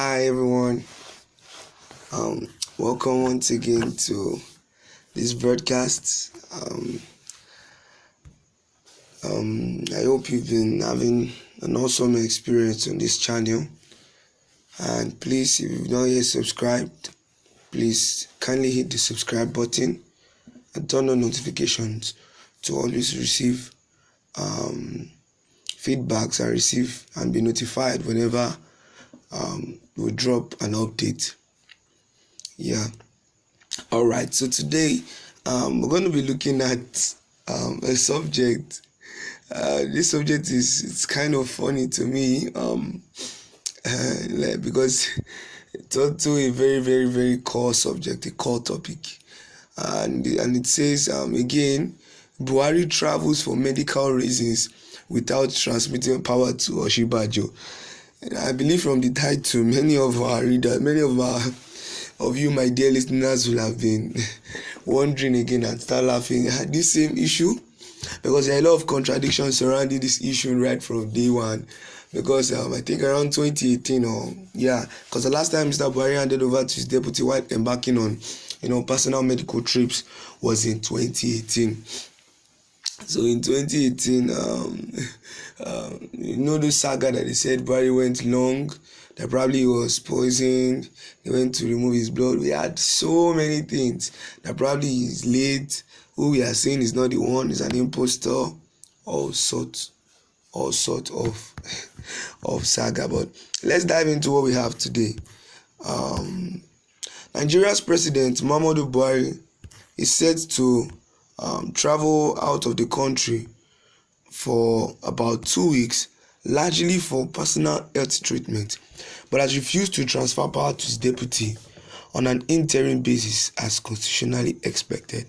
Hi everyone. Welcome once again to this broadcast. I hope you've been having an awesome experience on this channel. And please, if you've not yet subscribed, please kindly hit the subscribe button and turn on notifications to always receive feedbacks and be notified whenever we drop an update. Yeah. All right. So today we're going to be looking at a subject. This subject it's kind of funny to me because it's also a very, very, very core subject, a core topic, and it says again, Buhari travels for medical reasons without transmitting power to Osinbajo. And I believe from the title, many of you, my dear listeners, will have been wondering again and start laughing at this same issue, because there are a lot of contradictions surrounding this issue right from day one. Because I think around 2018, because the last time Mr. Buhari handed over to his deputy while embarking on personal medical trips was in 2018. So in 2018, the saga that they said Buhari went long, that probably he was poisoned, they went to remove his blood. We had so many things, that probably he's late, who we are saying is not the one, is an impostor, all sorts of saga. But let's dive into what we have today. Nigeria's president Muhammadu Buhari is set to travel out of the country for about 2 weeks, largely for personal health treatment, but has refused to transfer power to his deputy on an interim basis as constitutionally expected.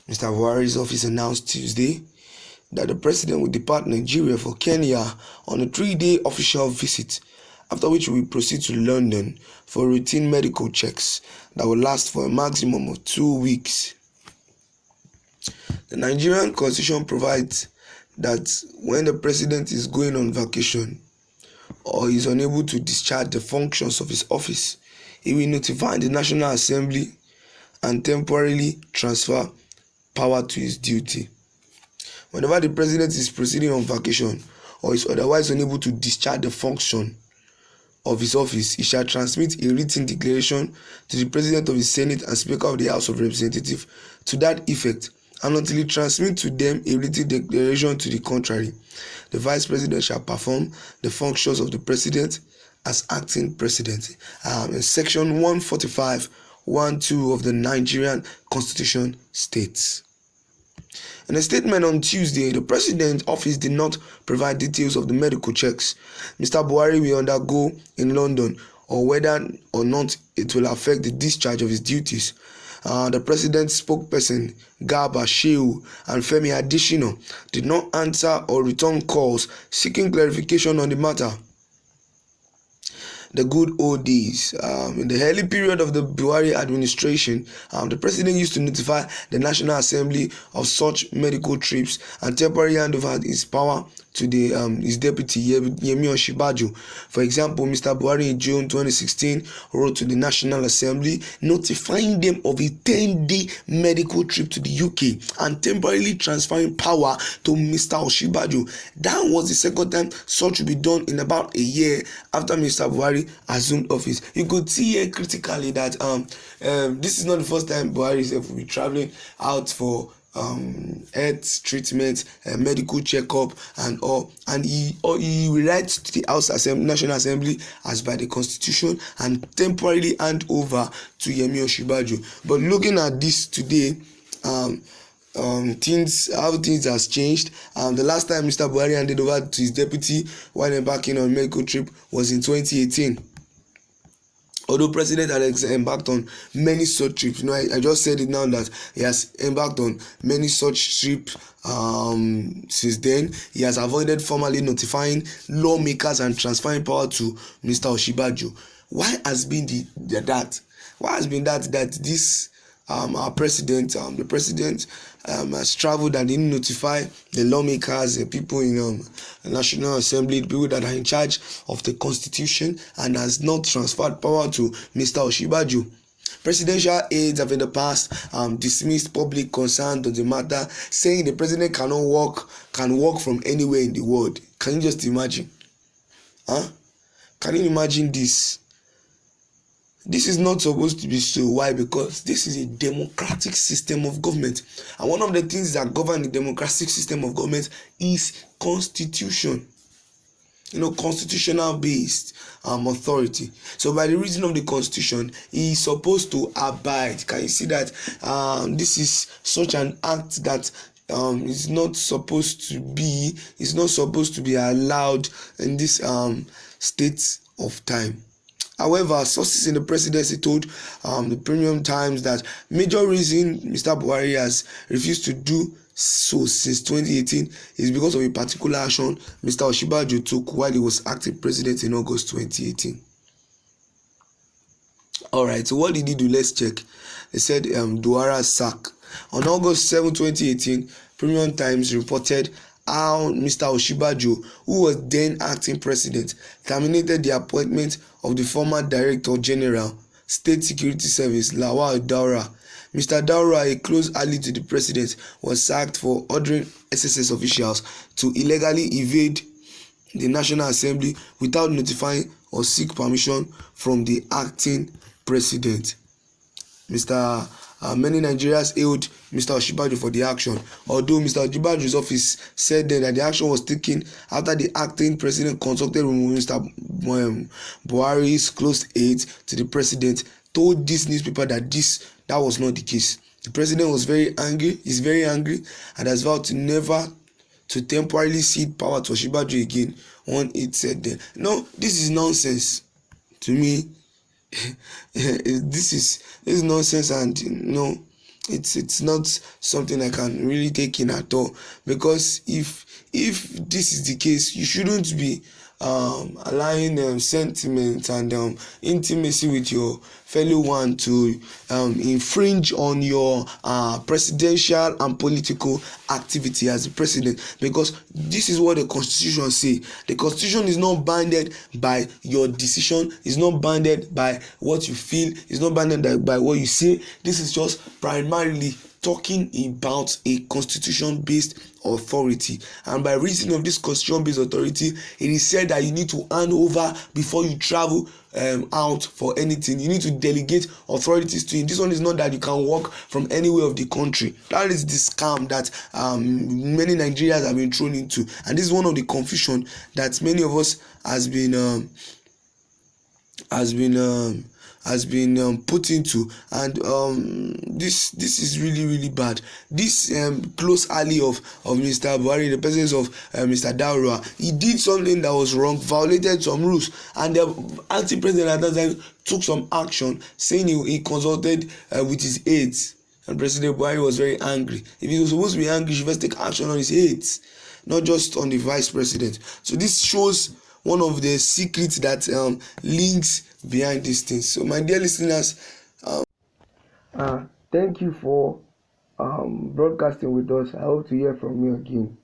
Mr. Buhari's office announced Tuesday that the president will depart Nigeria for Kenya on a 3-day official visit, after which he will proceed to London for routine medical checks that will last for a maximum of 2 weeks. The Nigerian constitution provides that when the president is going on vacation or is unable to discharge the functions of his office, he will notify the National Assembly and temporarily transfer power to his duty. Whenever the president is proceeding on vacation or is otherwise unable to discharge the function of his office, he shall transmit a written declaration to the president of the Senate and Speaker of the House of Representatives to that effect, and until he transmits to them a written declaration to the contrary, the vice president shall perform the functions of the president as acting president. In section 145(1)(2) of the Nigerian Constitution states. In a statement on Tuesday, the president's office did not provide details of the medical checks Mr. Buhari will undergo in London, or whether or not it will affect the discharge of his duties. The president's spokesperson, Garba Shehu and Femi Adesina, did not answer or return calls seeking clarification on the matter. The good old days. In the early period of the Buhari administration, the president used to notify the National Assembly of such medical trips and temporarily hand over his power to his deputy Yemi Osinbajo. For example, Mr. Buhari in June 2016 wrote to the National Assembly notifying them of a 10-day medical trip to the UK and temporarily transferring power to Mr. Osinbajo. That was the second time such will be done in about a year after Mr. Buhari assumed office. You could see here critically that this is not the first time Buhari will be traveling out for health treatment, medical checkup, and all, and he will write to the National Assembly as by the Constitution and temporarily hand over to Yemi Osinbajo. But looking at this today, things has changed. The last time Mr. Buhari handed over to his deputy while embarking on medical trip was in 2018. Although President had embarked on many such trips, I just said it now that he has embarked on many such trips since then. He has avoided formally notifying lawmakers and transferring power to Mr. Osinbajo. Why has been that this our president, the president has traveled and didn't notify the lawmakers, the people in the National Assembly, the people that are in charge of the constitution, and has not transferred power to Mr. Osinbajo. Presidential aides have in the past dismissed public concern on the matter, saying the president can work from anywhere in the world. Can you just imagine? Huh? Can you imagine this? This is not supposed to be so. Why? Because this is a democratic system of government, and one of the things that govern the democratic system of government is constitution. Constitutional based authority. So by the reason of the constitution, he is supposed to abide. Can you see that this is such an act that is not supposed to be allowed in this state of time. However, sources in the presidency told the Premium Times that major reason Mr. Buhari has refused to do so since 2018 is because of a particular action Mr. Osinbajo took while he was acting president in August 2018. Alright, so what did he do? Let's check. They said Duara's sack. On August 7, 2018, Premium Times reported how Mr. Osinbajo, who was then acting president, terminated the appointment of the former Director General, State Security Service, Lawal Daura. Mr. Daura, a close ally to the president, was sacked for ordering SSS officials to illegally evade the National Assembly without notifying or seek permission from the acting president. Many Nigerians hailed Mr. Osinbajo for the action, although Mr. Osinbajo's office said then that the action was taken after the acting president consulted with Mr. Buhari's close aides to the president, told this newspaper that that was not the case. The president was very angry, is very angry, and has vowed to never to temporarily cede power to Osinbajo again. One aide said then. No, this is nonsense to me. This is nonsense, and it's not something I can really take in at all, because if this is the case, you shouldn't be allowing sentiment and intimacy with your fellow one to infringe on your presidential and political activity as a president, because this is what the constitution say. The constitution is not bounded by your decision, is not bounded by what you feel, is not bounded by what you say. This is just primarily talking about a constitution-based authority, and by reason of this constitution-based authority, it is said that you need to hand over before you travel out for anything. You need to delegate authorities to him. This one is not that you can work from anywhere of the country. That is the scam that many Nigerians have been thrown into, and this is one of the confusion that many of us has been put into, and this is really bad. This close ally of Mr. Buhari, the presence of Mr. Daura, he did something that was wrong, violated some rules, and the anti-president at that time took some action, saying he consulted with his aides, and President Buhari was very angry. If he was supposed to be angry, he should first take action on his aides, not just on the vice president. So this shows one of the secrets that links behind these things. So my dear listeners, thank you for broadcasting with us. I hope to hear from you again.